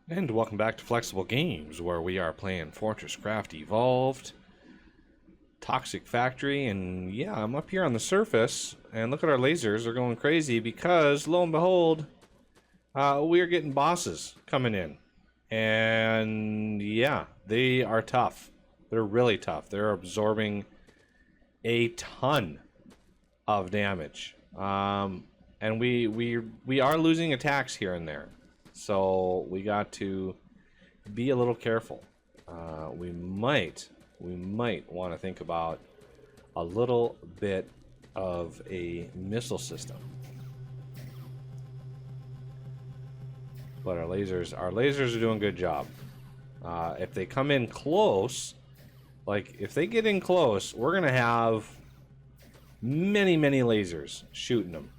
And welcome back to Flexible Games, where we are playing FortressCraft Evolved, Toxic Factory, and yeah, I'm up here on the surface, and look at our lasers, they're going crazy because, lo and behold, we are getting bosses coming in. And yeah, they are tough. They're really tough. They're absorbing a ton of damage. And we are losing attacks here and there. So we got to be a little careful. We might want to think about a little bit of a missile system. But our lasers are doing a good job. If they come in close, like if they get in close, we're gonna have many lasers shooting them.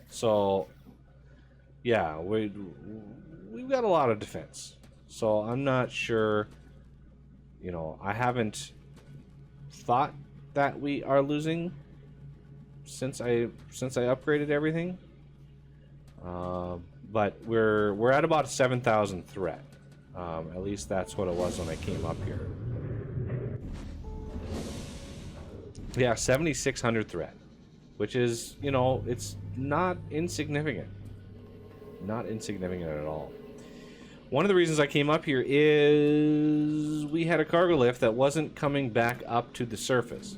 So yeah, we've got a lot of defense. So I'm not sure, you know, I haven't thought that we are losing since I upgraded everything. But we're at about 7,000 threat. At least that's what it was when I came up here. Yeah, 7,600 threat, which is, you know, it's not insignificant. Not insignificant at all. One of the reasons I came up here is we had a cargo lift that wasn't coming back up to the surface.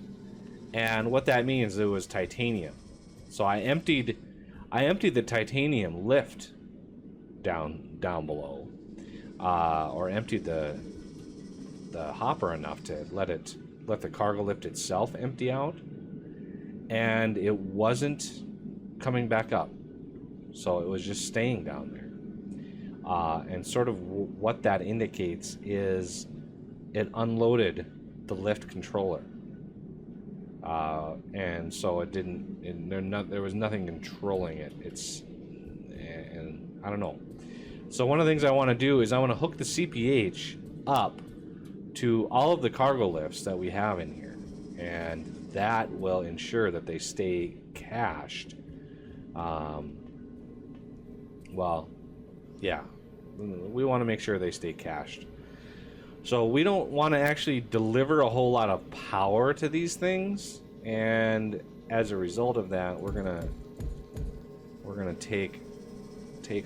And what that means, it was titanium. So I emptied the titanium lift down below, or emptied the hopper enough to let the cargo lift itself empty out, and it wasn't coming back up. So it was just staying down there. And sort of what that indicates is it unloaded the lift controller. And so it didn't, there was nothing controlling it. And I don't know. So one of the things I want to do is I want to hook the CPH up to all of the cargo lifts that we have in here. And that will ensure that they stay cached. Well, yeah, we want to make sure they stay cached. So we don't want to actually deliver a whole lot of power to these things, and as a result of that, we're gonna take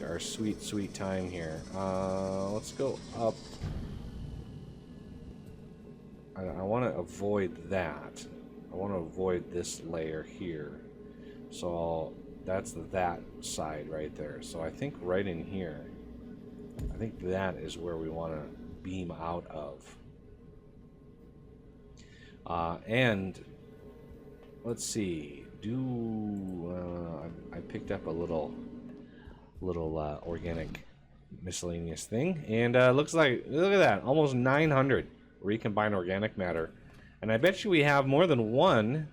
our sweet time here. Let's go up. I want to avoid that. I want to avoid this layer here. So that's that side right there. So I think right in here, I think that is where we want to beam out of. And let's see. I picked up a little organic miscellaneous thing, and looks like, look at that, almost 900 recombined organic matter. And I bet you we have more than one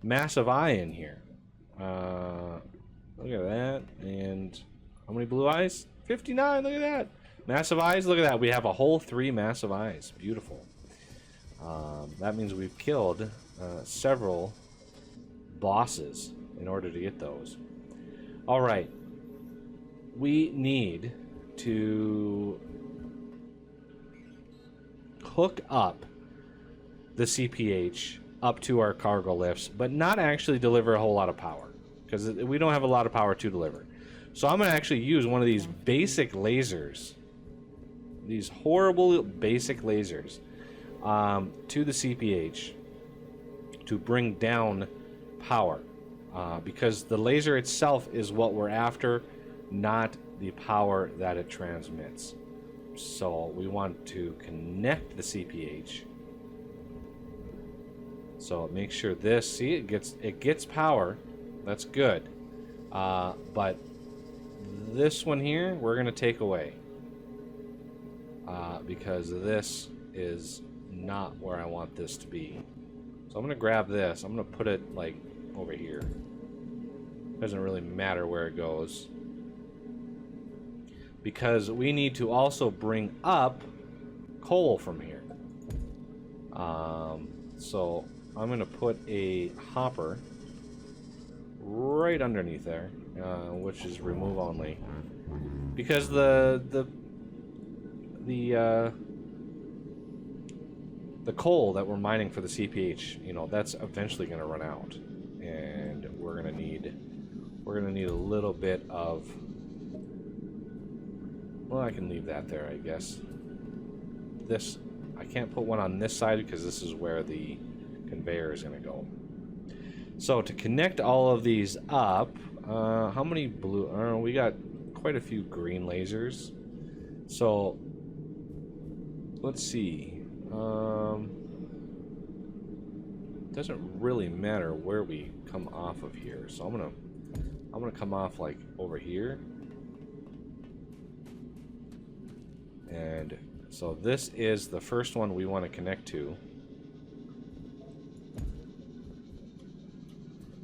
massive eye in here. Look at that. And how many blue eyes? 59. Look at that. Massive eyes. Look at that. We have a whole 3 massive eyes. Beautiful. That means we've killed several bosses in order to get those. All right. We need to hook up the CPH up to our cargo lifts, but not actually deliver a whole lot of power, because we don't have a lot of power to deliver. So I'm going to actually use one of these basic lasers, these horrible basic lasers, to the CPH to bring down power, because the laser itself is what we're after, not the power that it transmits. So we want to connect the CPH. So make sure this, see, it gets power. That's good. But this one here, we're going to take away. Because this is not where I want this to be. So I'm going to grab this. I'm going to put it like over here. Doesn't really matter where it goes, because we need to also bring up coal from here. So I'm going to put a hopper right underneath there, which is remove only. because the coal that we're mining for the CPH, you know, that's eventually going to run out, and we're gonna need a little bit of. Well, I can leave that there, I guess. This, I can't put one on this side because this is where the conveyor is going to go. So to connect all of these up, how many blue? I don't know, we got quite a few green lasers. So let's see. Doesn't really matter where we come off of here. So I'm gonna come off like over here. And so this is the first one we want to connect to.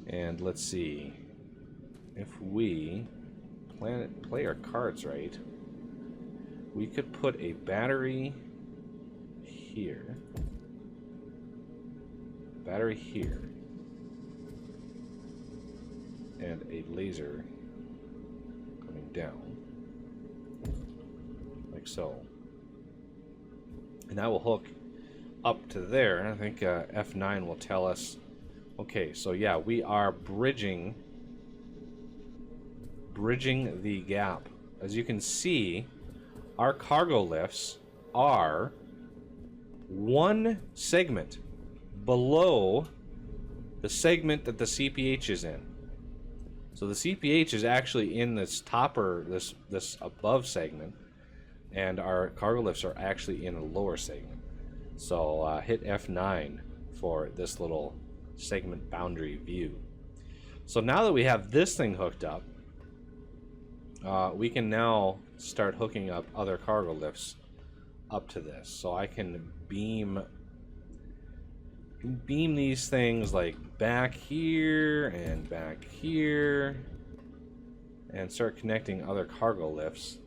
And let's see. If we play our cards right, we could put a battery here. Battery here. And a laser coming down. Like so. And that will hook up to there. I think F9 will tell us. Okay, so yeah, we are bridging the gap. As you can see, our cargo lifts are one segment below the segment that the CPH is in. So the CPH is actually in this topper, this above segment, and our cargo lifts are actually in a lower segment. So hit F9 for this little segment boundary view. So now that we have this thing hooked up, we can now start hooking up other cargo lifts up to this. So I can beam these things like back here and back here and start connecting other cargo lifts,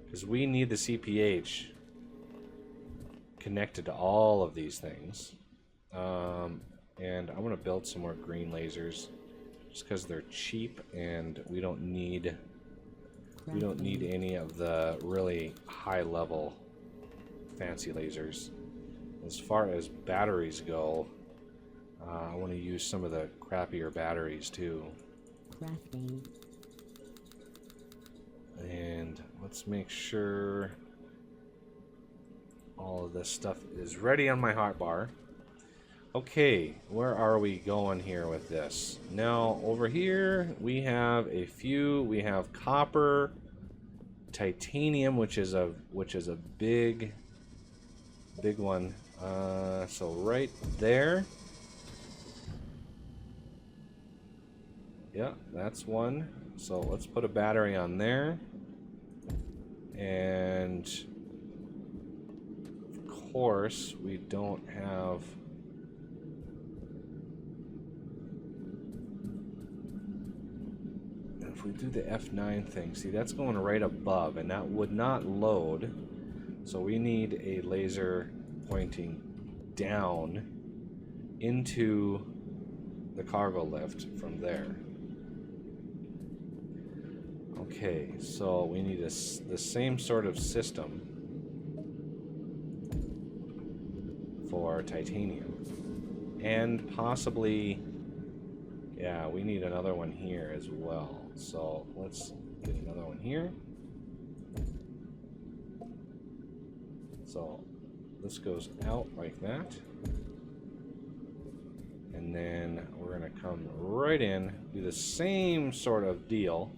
because we need the CPH connected to all of these things. And I'm gonna build some more green lasers just because they're cheap and we don't need any of the really high level fancy lasers. As far as batteries go, I want to use some of the crappier batteries too. Crafting. And let's make sure all of this stuff is ready on my hotbar. Okay, where are we going here with this? Now, over here, we have a few. We have copper, titanium, which is a big one. So right there. Yeah, that's one. So let's put a battery on there. And of course, we don't have. If we do the F9 thing, see, that's going right above, and that would not load. So we need a laser pointing down into the cargo lift from there. Okay, so we need the same sort of system for titanium. And possibly, yeah, we need another one here as well. So let's get another one here. So this goes out like that. And then we're going to come right in, do the same sort of deal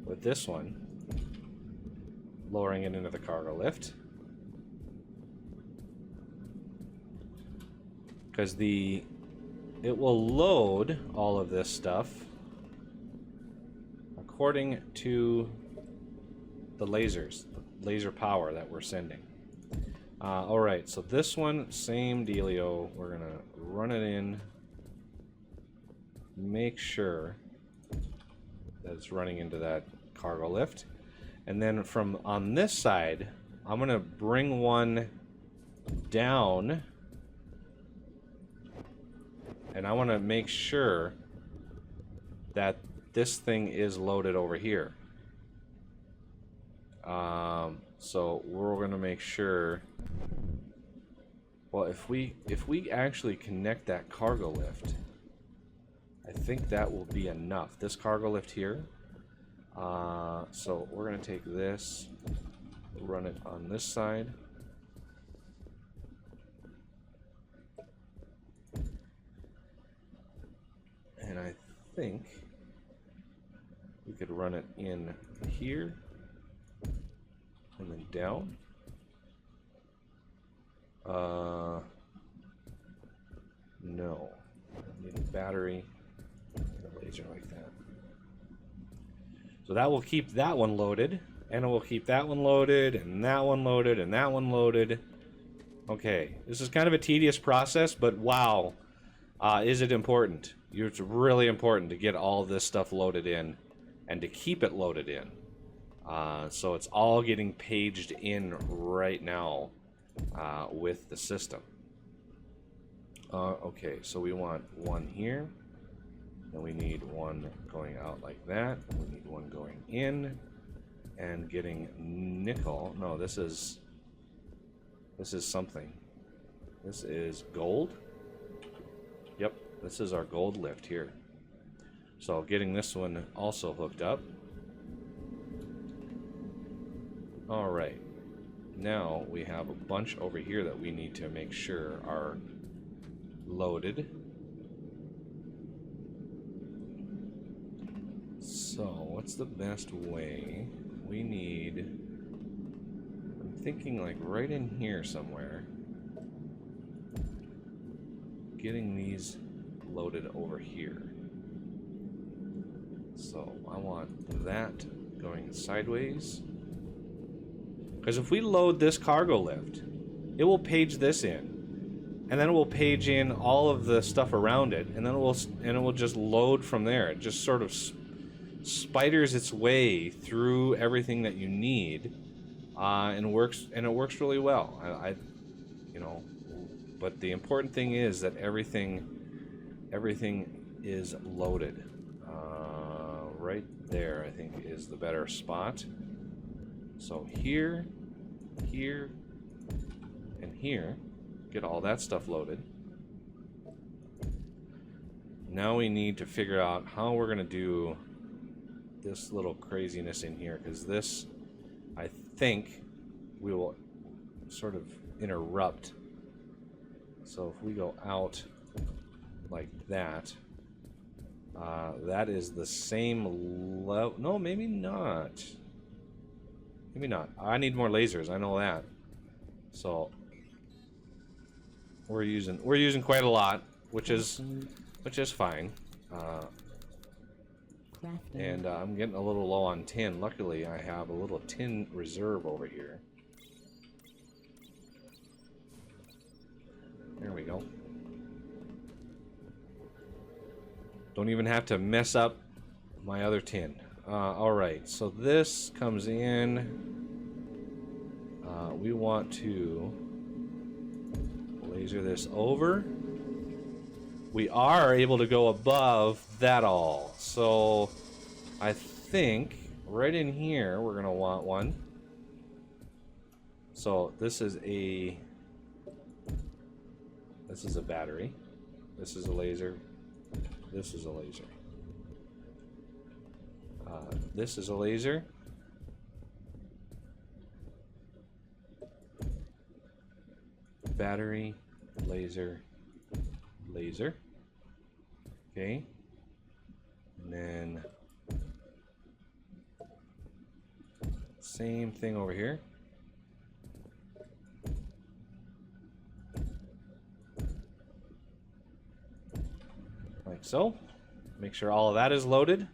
with this one, lowering it into the cargo lift. Because it will load all of this stuff according to the lasers, the laser power that we're sending. Alright, so this one, same dealio. We're going to run it in, make sure that it's running into that cargo lift. And then from on this side, I'm going to bring one down. And I want to make sure that this thing is loaded over here. So we're gonna make sure. Well, if we actually connect that cargo lift, I think that will be enough. This cargo lift here. So we're gonna take this, run it on this side. And I think we could run it in here and then down. No. I need a battery and a laser like that. So that will keep that one loaded, and it will keep that one loaded, and that one loaded, and that one loaded. Okay, this is kind of a tedious process, but wow, is it important? It's really important to get all this stuff loaded in and to keep it loaded in. So it's all getting paged in right now with the system. Okay, so we want one here, and we need one going out like that. We need one going in and getting nickel. No, this is something. This is gold. Yep, this is our gold lift here. So getting this one also hooked up. All right. Now we have a bunch over here that we need to make sure are loaded. So what's the best way? We need, I'm thinking like right in here somewhere, getting these loaded over here. So I want that going sideways. Because if we load this cargo lift, it will page this in, and then it will page in all of the stuff around it, and then it will just load from there. It just sort of spiders its way through everything that you need, and it works really well. You know, but the important thing is that everything is loaded. Right there, I think, is the better spot. So here, here, and here, get all that stuff loaded. Now we need to figure out how we're going to do this little craziness in here, because this, I think, we will sort of interrupt. So if we go out like that, that is the same level. No, maybe not. Maybe not. I need more lasers. I know that. So we're using quite a lot, which is fine. And I'm getting a little low on tin. Luckily, I have a little tin reserve over here. There we go. Don't even have to mess up my other tin. Alright, so this comes in. We want to laser this over. We are able to go above that all. So I think right in here we're going to want one. So this is a battery. This is a laser. This is a laser. This is a laser. Battery, laser, laser. Okay. And then same thing over here. Like so. Make sure all of that is loaded.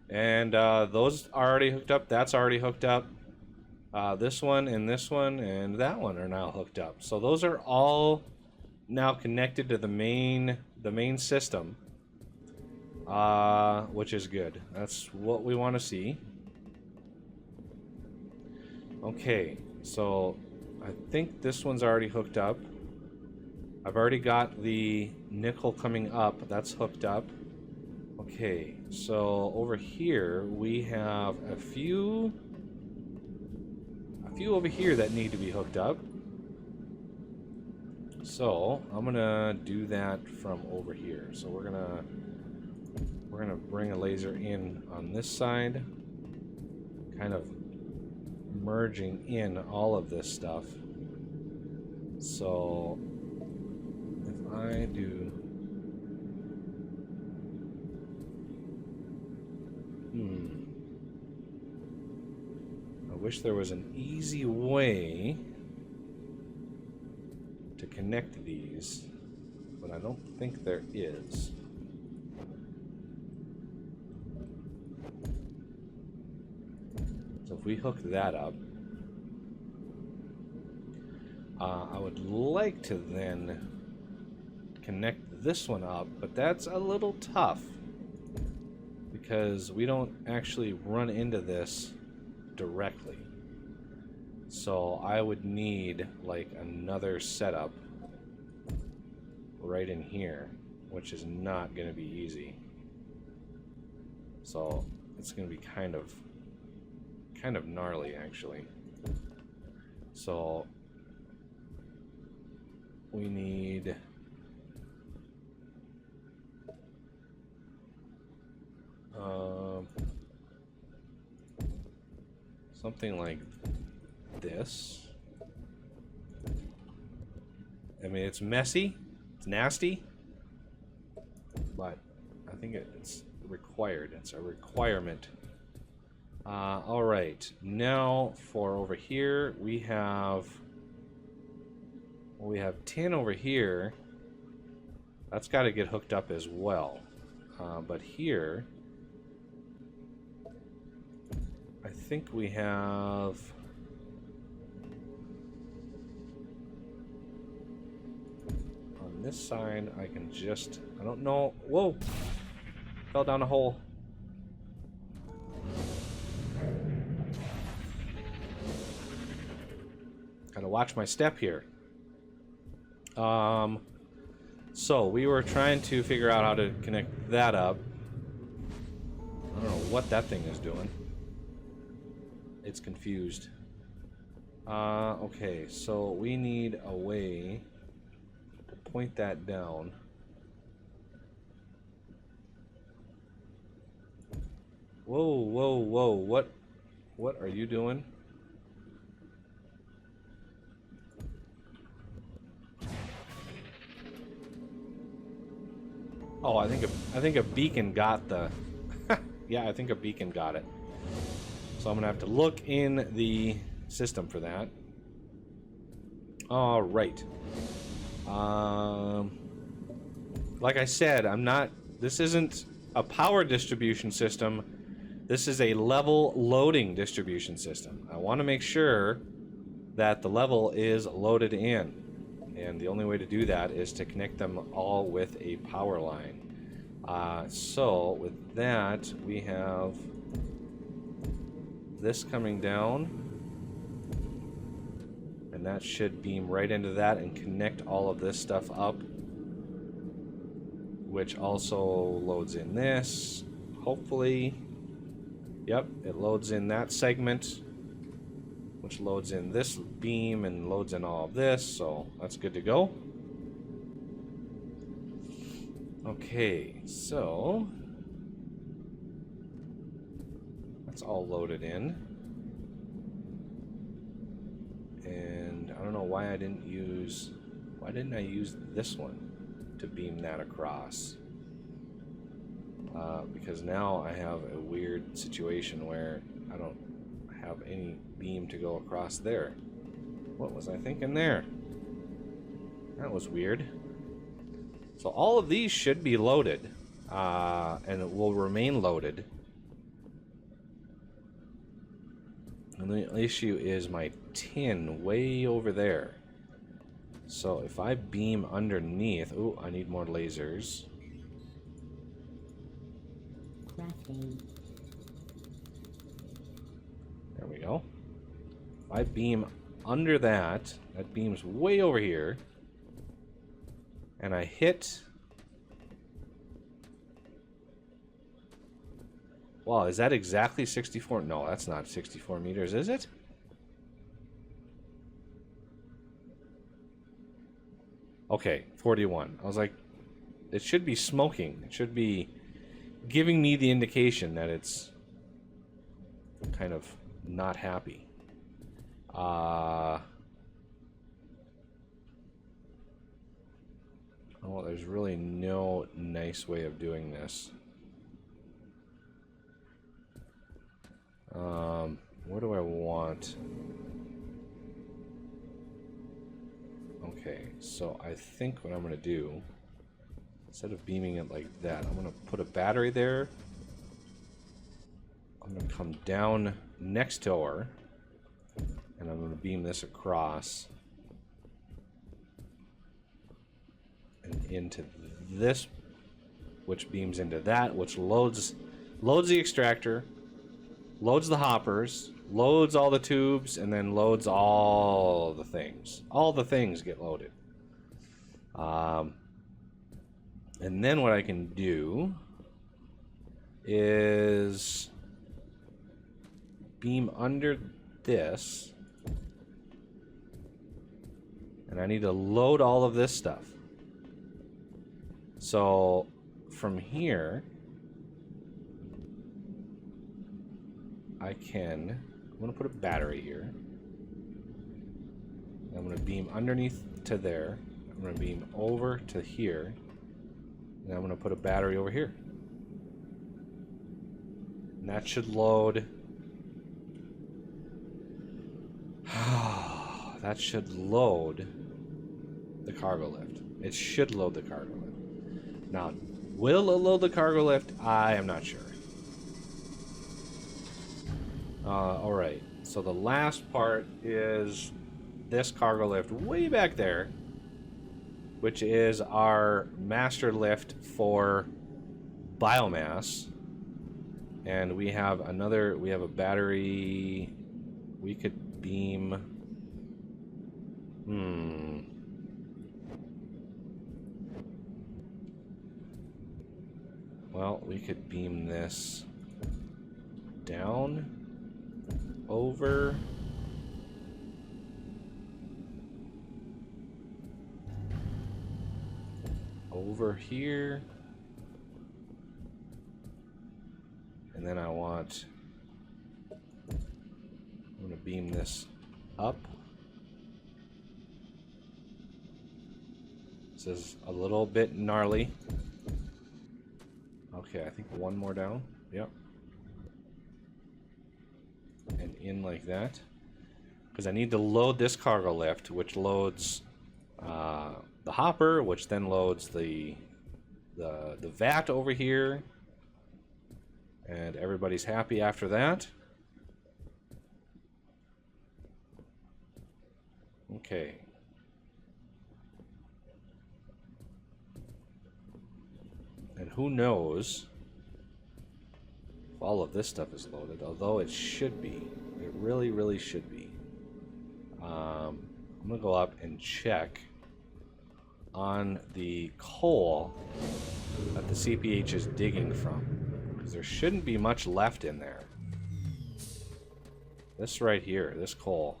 And those are already hooked up. That's already hooked up. This one and that one are now hooked up. So those are all now connected to the main system, which is good. That's what we want to see. Okay, so I think this one's already hooked up. I've already got the nickel coming up. That's hooked up. Okay, so over here we have a few few over here that need to be hooked up. So I'm gonna do that from over here. So we're gonna bring a laser in on this side, kind of merging in all of this stuff. So if I do, I wish there was an easy way to connect these, but I don't think there is. So if we hook that up, I would like to then connect this one up, but that's a little tough because we don't actually run into this directly. So I would need like another setup right in here, which is not going to be easy. So it's going to be kind of gnarly actually. So we need something like this. I mean, it's messy, it's nasty, but I think it's required. It's a requirement. All right, now for over here, we have tin over here. That's got to get hooked up as well. But here, I think we have on this side. I can just, I don't know. Whoa! Fell down a hole. Gotta watch my step here. So we were trying to figure out how to connect that up. I don't know what that thing is doing. It's confused. Okay, so we need a way to point that down. Whoa, whoa, whoa, what are you doing? Oh, I think a beacon got the yeah, I think a beacon got it. So I'm gonna have to look in the system for that. All right. Like I said, this isn't a power distribution system. This is a level loading distribution system. I want to make sure that the level is loaded in. And the only way to do that is to connect them all with a power line. So with that, we have this coming down, and that should beam right into that and connect all of this stuff up, which also loads in this, hopefully. Yep, it loads in that segment, which loads in this beam and loads in all of this, so that's good to go. Okay, so that's all loaded in. And I don't know why I didn't use this one to beam that across. Because now I have a weird situation where I don't have any beam to go across there. What was I thinking there? That was weird. So all of these should be loaded, and it will remain loaded. And the issue is my tin way over there. So if I beam underneath, oh, I need more lasers. There we go. If I beam under that, that beams way over here, and I hit... Wow, is that exactly 64? No, that's not 64 meters, is it? Okay, 41. I was like, it should be smoking. It should be giving me the indication that it's kind of not happy. Oh, there's really no nice way of doing this. What do I want? Okay, so I think what I'm going to do, instead of beaming it like that, I'm going to put a battery there. I'm going to come down next to her, and I'm going to beam this across and into this, which beams into that, which loads the extractor, loads the hoppers, loads all the tubes, and then loads all the things. All the things get loaded. And then what I can do is beam under this, and I need to load all of this stuff. So from here, I'm going to put a battery here. I'm going to beam underneath to there. I'm going to beam over to here. And I'm going to put a battery over here. And that should load. That should load the cargo lift. It should load the cargo lift. Now, will it load the cargo lift? I am not sure. Alright, so the last part is this cargo lift way back there, which is our master lift for biomass. And we have a battery. We could beam. Well, we could beam this down. Over here, and then I'm going to beam this up. This is a little bit gnarly. Okay, I think one more down. Yep. And in like that, because I need to load this cargo lift, which loads the hopper, which then loads the vat over here, and everybody's happy after that. Okay. And who knows if all of this stuff is loaded, although it should be. It really, really should be. I'm going to go up and check on the coal that the CPH is digging from, because there shouldn't be much left in there. This right here, this coal.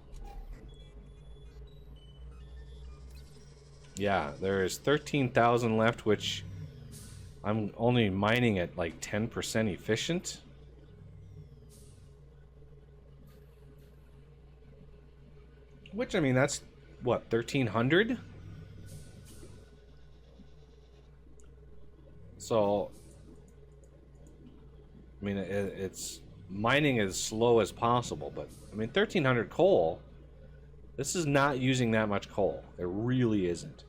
Yeah, there's 13,000 left, which I'm only mining at like 10% efficient. Which, I mean, that's, what, 1,300? So, I mean, it's mining as slow as possible, but, I mean, 1,300 coal, this is not using that much coal. It really isn't.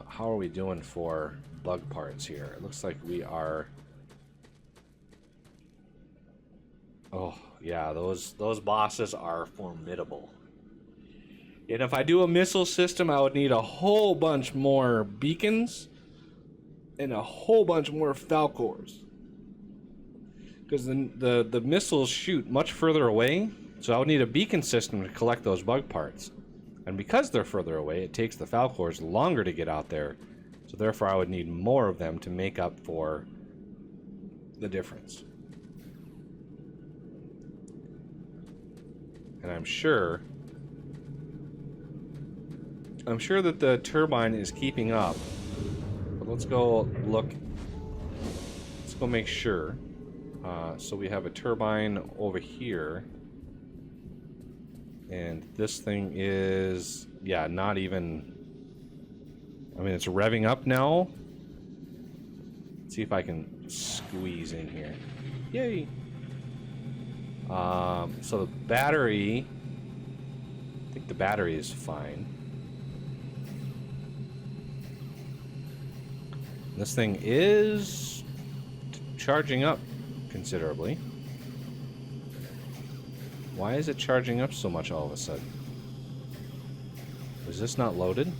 How are we doing for bug parts here? It looks like we are... Oh, yeah, those bosses are formidable. And if I do a missile system, I would need a whole bunch more beacons and a whole bunch more Falcors. Because the missiles shoot much further away, so I would need a beacon system to collect those bug parts. And because they're further away, it takes the Falcors longer to get out there. So therefore I would need more of them to make up for the difference. And I'm sure I'm sure that the turbine is keeping up. But let's go look. Let's go make sure. So we have a turbine over here. And this thing is, yeah, not even... I mean, it's revving up now. Let's see if I can squeeze in here. Yay! So the battery... I think the battery is fine. This thing is charging up considerably. Why is it charging up so much all of a sudden? Is this not loaded?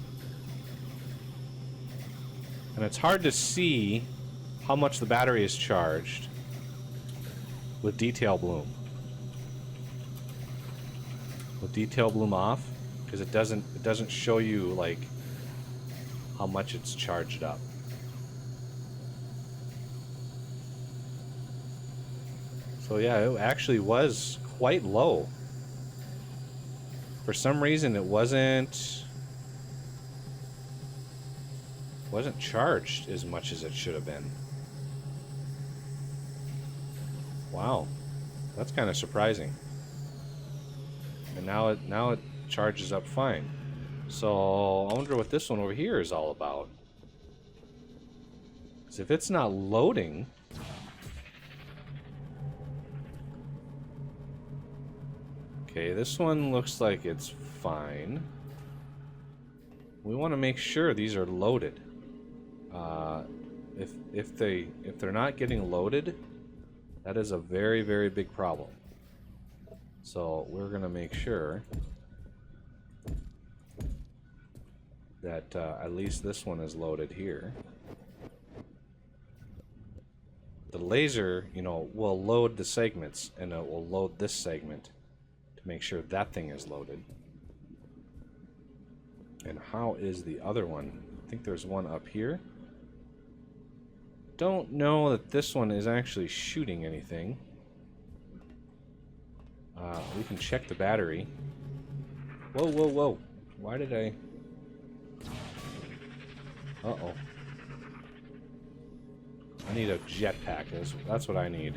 And it's hard to see how much the battery is charged with detail bloom. With detail bloom off, because it doesn't show you like how much it's charged up. So yeah, it actually was quite low. For some reason, it wasn't charged as much as it should have been. Wow, that's kind of surprising. And now it charges up fine. So I wonder what this one over here is all about. Because if it's not loading. Okay, this one looks like it's fine. We want to make sure these are loaded. If they're not getting loaded, that is a very, very big problem. So we're gonna make sure that at least this one is loaded here. The laser, you know, will load the segments, and it will load this segment to make sure that thing is loaded. And how is the other one? I think there's one up here. Don't know that this one is actually shooting anything. We can check the battery. Whoa, whoa, whoa. Why did I... Uh-oh. I need a jetpack. That's what I need.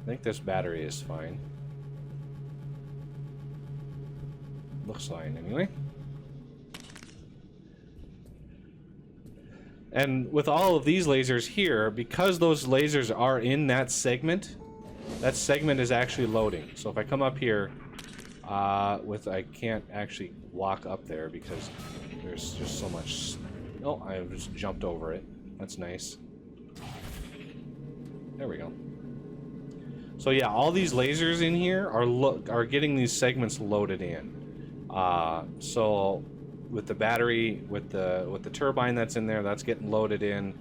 I think this battery is fine. Looks fine, anyway. And with all of these lasers here, because those lasers are in that segment is actually loading. So if I come up here, I can't actually walk up there because there's just so much. Oh, I just jumped over it. That's nice. There we go. So yeah, all these lasers in here are getting these segments loaded in. So with the battery, with the turbine that's in there, that's getting loaded in,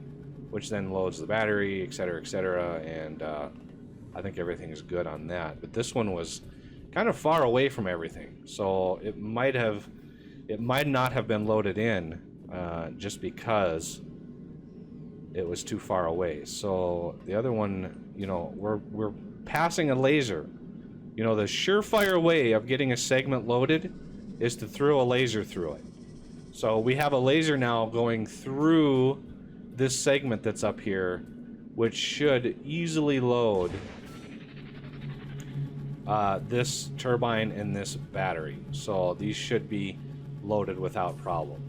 which then loads the battery, etc., etc. And I think everything is good on that. But this one was kind of far away from everything, so it might not have been loaded in just because it was too far away. So the other one, you know, we're passing a laser. You know, the surefire way of getting a segment loaded is to throw a laser through it. So we have a laser now going through this segment that's up here, which should easily load this turbine and this battery. So these should be loaded without problem.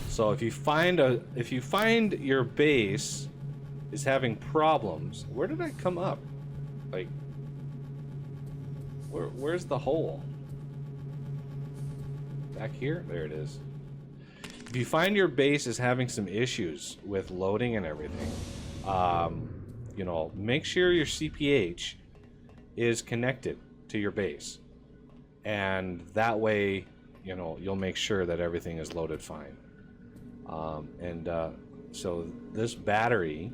So if you find your base is having problems, where did I come up? Like, where's the hole? Back here? There it is. If you find your base is having some issues with loading and everything, you know, make sure your CPH is connected to your base. And that way, you know, you'll make sure that everything is loaded fine. So this battery,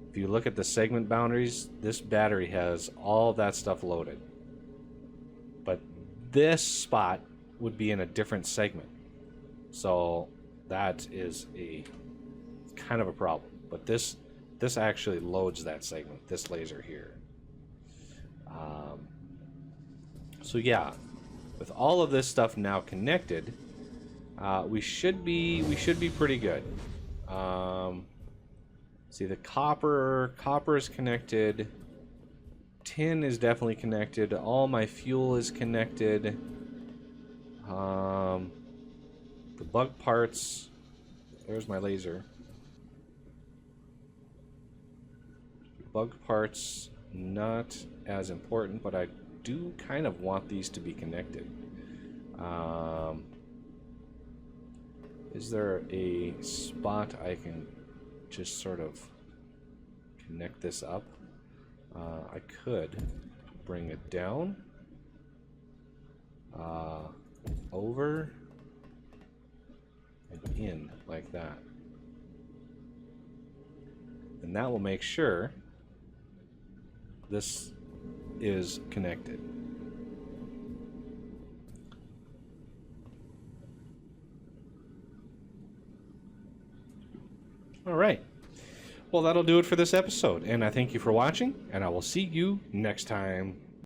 if you look at the segment boundaries, this battery has all that stuff loaded. But this spot would be in a different segment. So that is a kind of a problem. But this actually loads that segment, this laser here. So yeah, with all of this stuff now connected, we should be pretty good. See, the copper is connected. Tin is definitely connected. All my fuel is connected. The bug parts. There's my laser. Bug parts, not as important, but I do kind of want these to be connected. Is there a spot I can just sort of connect this up? I could bring it down, over, and in like that. And that will make sure this is connected. All right. Well, that'll do it for this episode, and I thank you for watching, and I will see you next time.